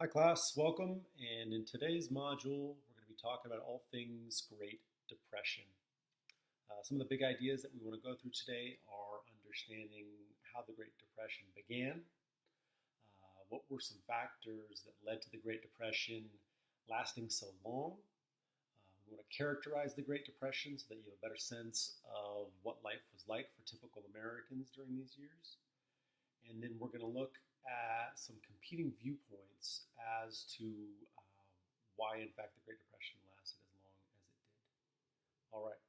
Hi class, welcome. And in today's module, we're going to be talking about all things Great Depression. Some of the big ideas that we want to go through today are understanding how the Great Depression began, what were some factors that led to the Great Depression lasting so long. We want to characterize the Great Depression so that you have a better sense of what life was like for typical Americans during these years. And then we're going to look at some competing viewpoints as to why, in fact, the Great Depression lasted as long as it did. All right.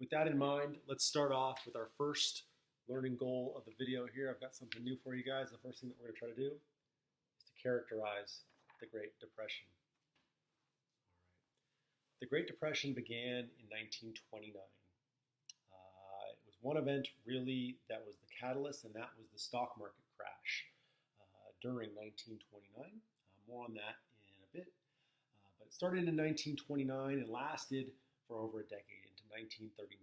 With that in mind, let's start off with our first learning goal of the video here. I've got something new for you guys. The first thing that we're going to try to do is to characterize the Great Depression. All right. The Great Depression began in 1929. It was one event really that was the catalyst, and that was the stock market crash during 1929. More on that in a bit. But it started in 1929 and lasted for over a decade, into 1939.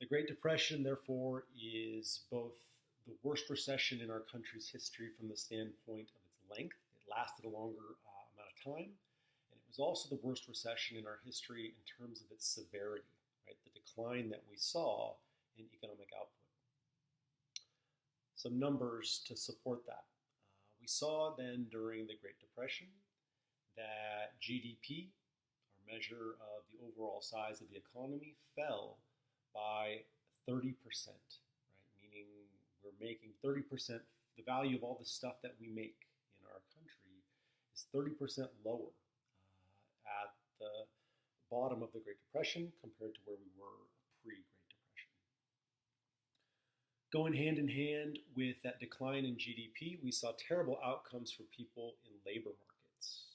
The Great Depression, therefore, is both the worst recession in our country's history from the standpoint of its length. It lasted a longer amount of time. And it was also the worst recession in our history in terms of its severity, right? The decline that we saw in economic output. Some numbers to support that. We saw then during the Great Depression that GDP, our measure of the overall size of the economy, fell by 30%, right? Meaning we're making 30%, the value of all the stuff that we make in our country is 30% lower at the bottom of the Great Depression compared to where we were pre-Great Depression. Going hand in hand with that decline in GDP, we saw terrible outcomes for people in labor markets.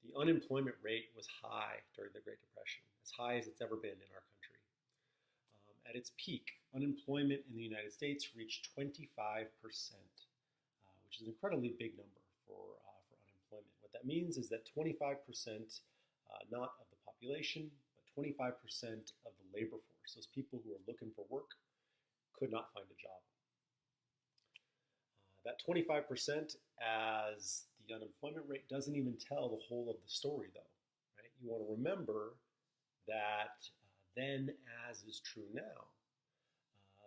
The unemployment rate was high during the Great Depression, as high as it's ever been in our country. At its peak, unemployment in the United States reached 25%, which is an incredibly big number for unemployment. What that means is that 25%, not of the population, but 25% of the labor force, those people who are looking for work, could not find a job. That 25% as the unemployment rate doesn't even tell the whole of the story, though. Right? You want to remember that then, as is true now,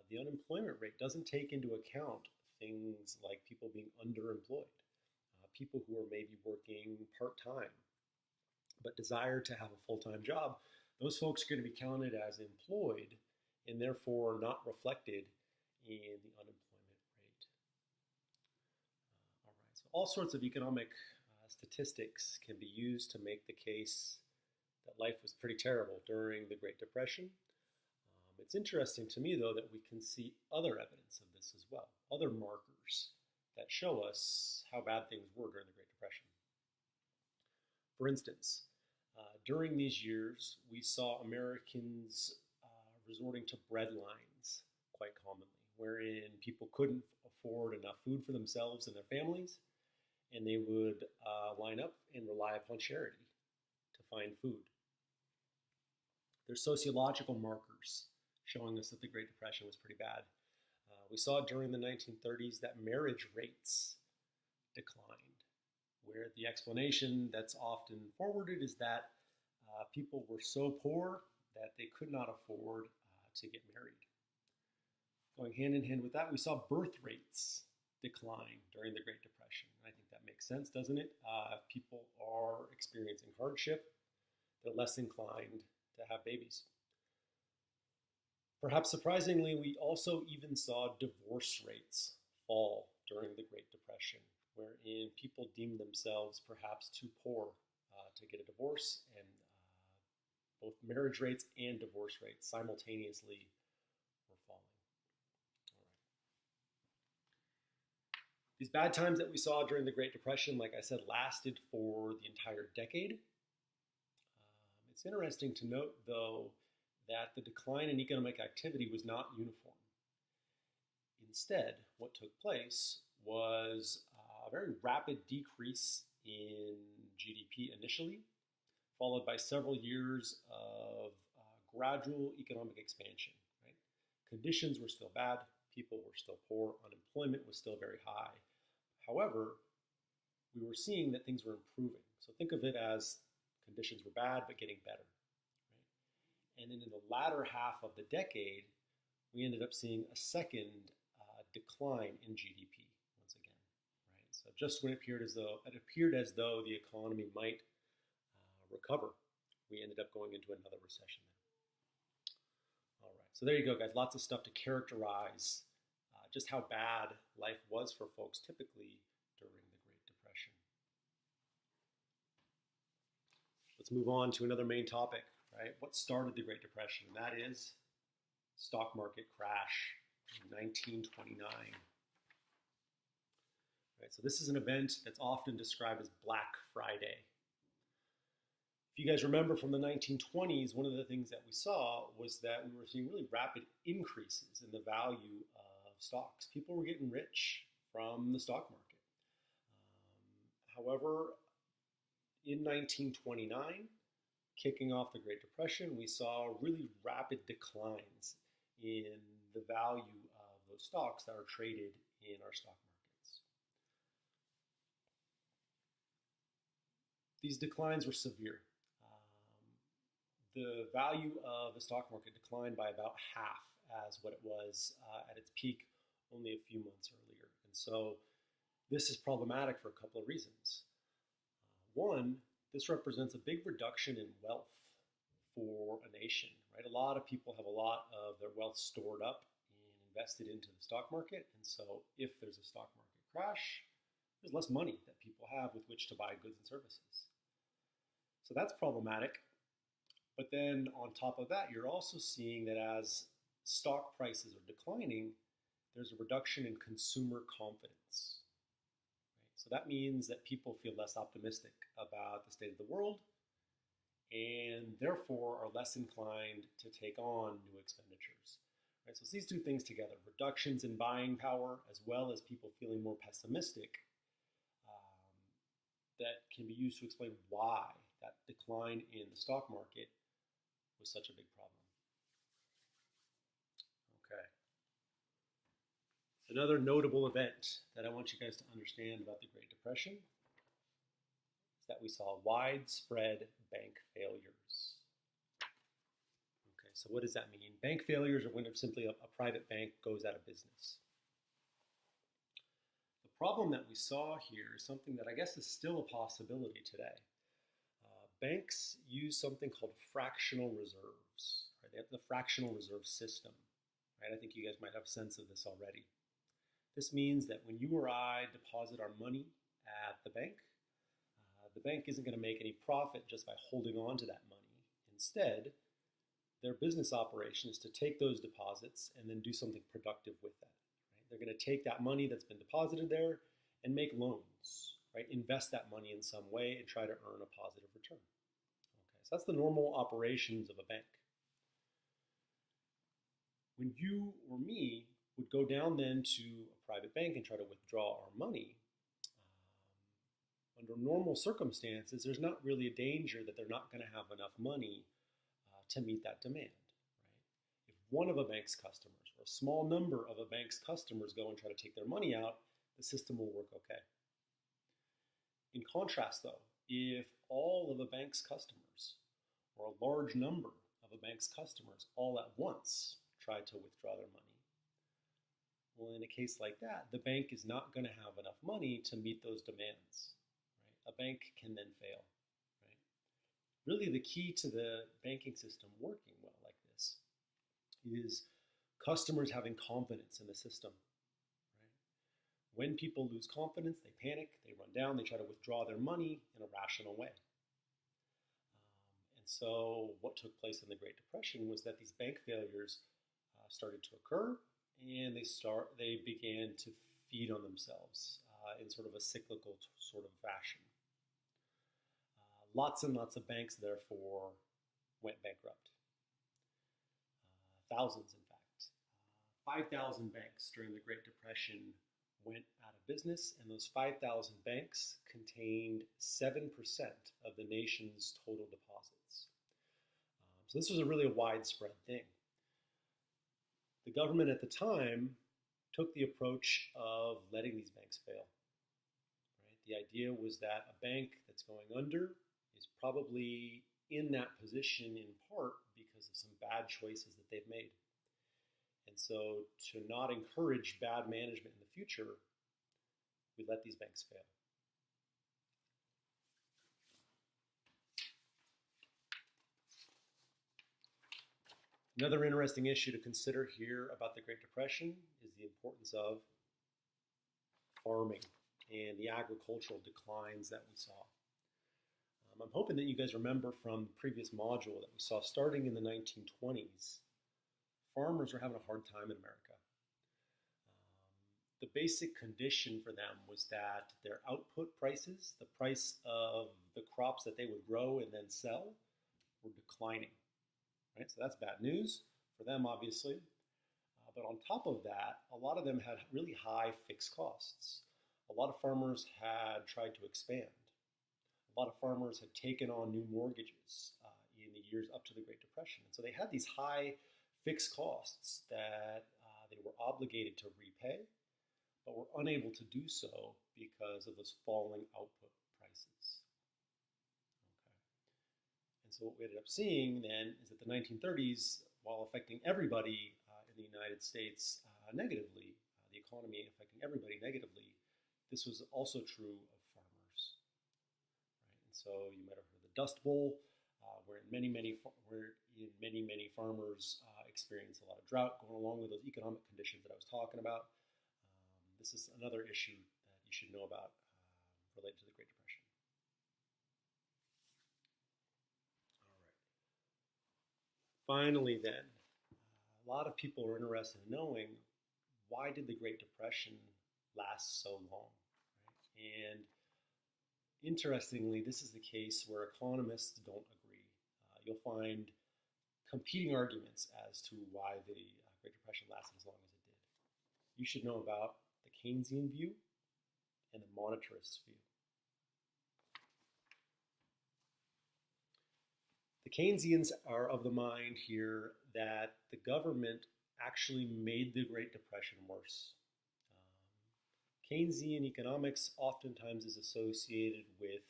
the unemployment rate doesn't take into account things like people being underemployed, people who are maybe working part-time but desire to have a full-time job. Those folks are going to be counted as employed and therefore not reflected in the unemployment rate. All right, so all sorts of economic statistics can be used to make the case that life was pretty terrible during the Great Depression. It's interesting to me, though, that we can see other evidence of this as well, other markers that show us how bad things were during the Great Depression. For instance, during these years, we saw Americans resorting to bread lines quite commonly, wherein people couldn't afford enough food for themselves and their families, and they would line up and rely upon charity to find food. There's sociological markers showing us that the Great Depression was pretty bad. We saw during the 1930s that marriage rates declined, where the explanation that's often forwarded is that people were so poor that they could not afford to get married. Going hand in hand with that, we saw birth rates decline during the Great Depression. I think that makes sense, doesn't it? If people are experiencing hardship, they're less inclined to have babies. Perhaps surprisingly, we also even saw divorce rates fall during the Great Depression, wherein people deemed themselves perhaps too poor to get a divorce, and both marriage rates and divorce rates simultaneously were falling. All right. These bad times that we saw during the Great Depression, like I said, lasted for the entire decade. It's interesting to note, though, that the decline in economic activity was not uniform. Instead, what took place was a very rapid decrease in GDP initially, followed by several years of gradual economic expansion. Right? Conditions were still bad, people were still poor, unemployment was still very high. However, we were seeing that things were improving. So think of it as conditions were bad but getting better. Right? And then in the latter half of the decade, we ended up seeing a second decline in GDP once again. Right? So just when it appeared as though the economy might recover, we ended up going into another recession there. All right, so there you go, guys. Lots of stuff to characterize just how bad life was for folks typically during the Great Depression. Let's move on to another main topic, right? What started the Great Depression? And that is stock market crash in 1929. Right, so this is an event that's often described as Black Friday. If you guys remember from the 1920s, one of the things that we saw was that we were seeing really rapid increases in the value of stocks. People were getting rich from the stock market. However, in 1929, kicking off the Great Depression, we saw really rapid declines in the value of those stocks that are traded in our stock markets. These declines were severe. The value of the stock market declined by about half as what it was at its peak only a few months earlier. And so this is problematic for a couple of reasons. One, this represents a big reduction in wealth for a nation, right? A lot of people have a lot of their wealth stored up and invested into the stock market. And so if there's a stock market crash, there's less money that people have with which to buy goods and services. So that's problematic. But then on top of that, you're also seeing that as stock prices are declining, there's a reduction in consumer confidence. Right? So that means that people feel less optimistic about the state of the world and therefore are less inclined to take on new expenditures. Right? So it's these two things together, reductions in buying power as well as people feeling more pessimistic, that can be used to explain why that decline in the stock market was such a big problem. Okay. Another notable event that I want you guys to understand about the Great Depression is that we saw widespread bank failures. Okay, so what does that mean? Bank failures are when simply a private bank goes out of business. The problem that we saw here is something that I guess is still a possibility today. Banks use something called fractional reserves. Right? They have the fractional reserve system. Right? I think you guys might have a sense of this already. This means that when you or I deposit our money at the bank isn't going to make any profit just by holding on to that money. Instead, their business operation is to take those deposits and then do something productive with that. Right? They're going to take that money that's been deposited there and make loans. Right? Invest that money in some way and try to earn a positive return. Okay, so that's the normal operations of a bank. When you or me would go down then to a private bank and try to withdraw our money, under normal circumstances, there's not really a danger that they're not going to have enough money to meet that demand. Right? If one of a bank's customers or a small number of a bank's customers go and try to take their money out, the system will work okay. In contrast, though, if all of a bank's customers, or a large number of a bank's customers all at once try to withdraw their money, well, in a case like that, the bank is not going to have enough money to meet those demands. Right? A bank can then fail. Right? Really, the key to the banking system working well like this is customers having confidence in the system. When people lose confidence, they panic, they run down, they try to withdraw their money in a rational way. And so what took place in the Great Depression was that these bank failures started to occur, and they began to feed on themselves in sort of a cyclical sort of fashion. Lots and lots of banks, therefore, went bankrupt. Thousands, in fact. 5,000 banks during the Great Depression went out of business, and those 5,000 banks contained 7% of the nation's total deposits. So this was a widespread thing. The government at the time took the approach of letting these banks fail. Right? the idea was that a bank that's going under is probably in that position in part because of some bad choices that they've made. And so to not encourage bad management in the future, we let these banks fail. Another interesting issue to consider here about the Great Depression is the importance of farming and the agricultural declines that we saw. I'm hoping that you guys remember from the previous module that we saw starting in the 1920s, farmers were having a hard time in America. The basic condition for them was that their output prices, the price of the crops that they would grow and then sell, were declining. Right? So that's bad news for them, obviously. But on top of that, a lot of them had really high fixed costs. A lot of farmers had tried to expand. A lot of farmers had taken on new mortgages in the years up to the Great Depression. And so they had these high fixed costs that they were obligated to repay, but were unable to do so because of those falling output prices. And so what we ended up seeing then is that the 1930s, while affecting everybody in the United States negatively, the economy affecting everybody negatively, this was also true of farmers. Right? And so you might have heard of the Dust Bowl, where many farmers experienced a lot of drought going along with those economic conditions that I was talking about. This is another issue that you should know about related to the Great Depression. Finally then, a lot of people are interested in knowing, why did the Great Depression last so long? Right? And interestingly, this is the case where economists don't agree. You'll find competing arguments as to why the Great Depression lasted as long as it did. You should know about the Keynesian view and the monetarist view. The Keynesians are of the mind here that the government actually made the Great Depression worse. Keynesian economics oftentimes is associated with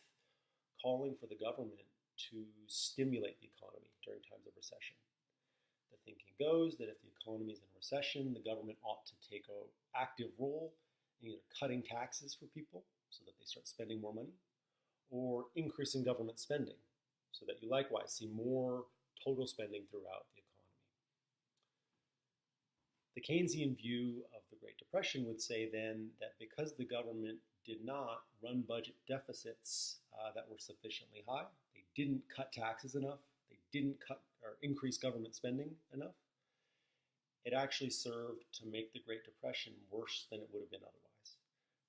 calling for the government to stimulate the economy during times of recession. The thinking goes that if the economy is in recession, the government ought to take an active role in either cutting taxes for people so that they start spending more money, or increasing government spending, so that you likewise see more total spending throughout the economy. The Keynesian view of the Great Depression would say then that because the government did not run budget deficits that were sufficiently high, they didn't cut taxes enough, they didn't cut or increase government spending enough, it actually served to make the Great Depression worse than it would have been otherwise.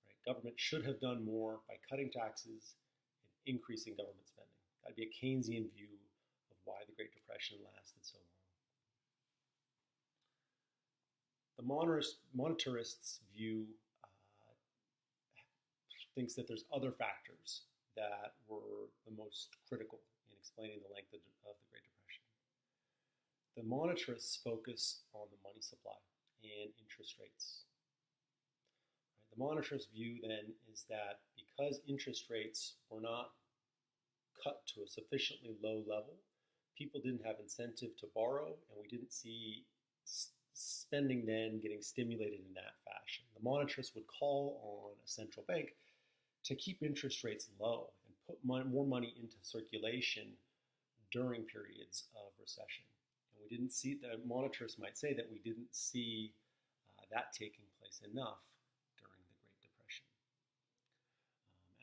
Right? Government should have done more by cutting taxes and increasing government spending. That'd be a Keynesian view of why the Great Depression lasted so long. The monetarists' view thinks that there's other factors that were the most critical in explaining the length of the Great Depression. The monetarists focus on the money supply and interest rates. The monetarist view then is that because interest rates were not cut to a sufficiently low level, people didn't have incentive to borrow, and we didn't see spending then getting stimulated in that fashion. The monetarists would call on a central bank to keep interest rates low and put more money into circulation during periods of recession. And we didn't see, the monetarists might say that we didn't see that taking place enough during the Great Depression.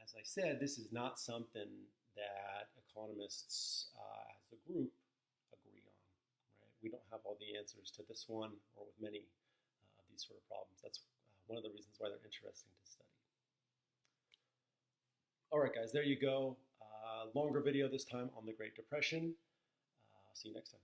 As I said, this is not something that economists as a group agree on. Right? We don't have all the answers to this one or with many of these sort of problems. That's one of the reasons why they're interesting to study. All right, guys, there you go. Longer video this time on the Great Depression. See you next time.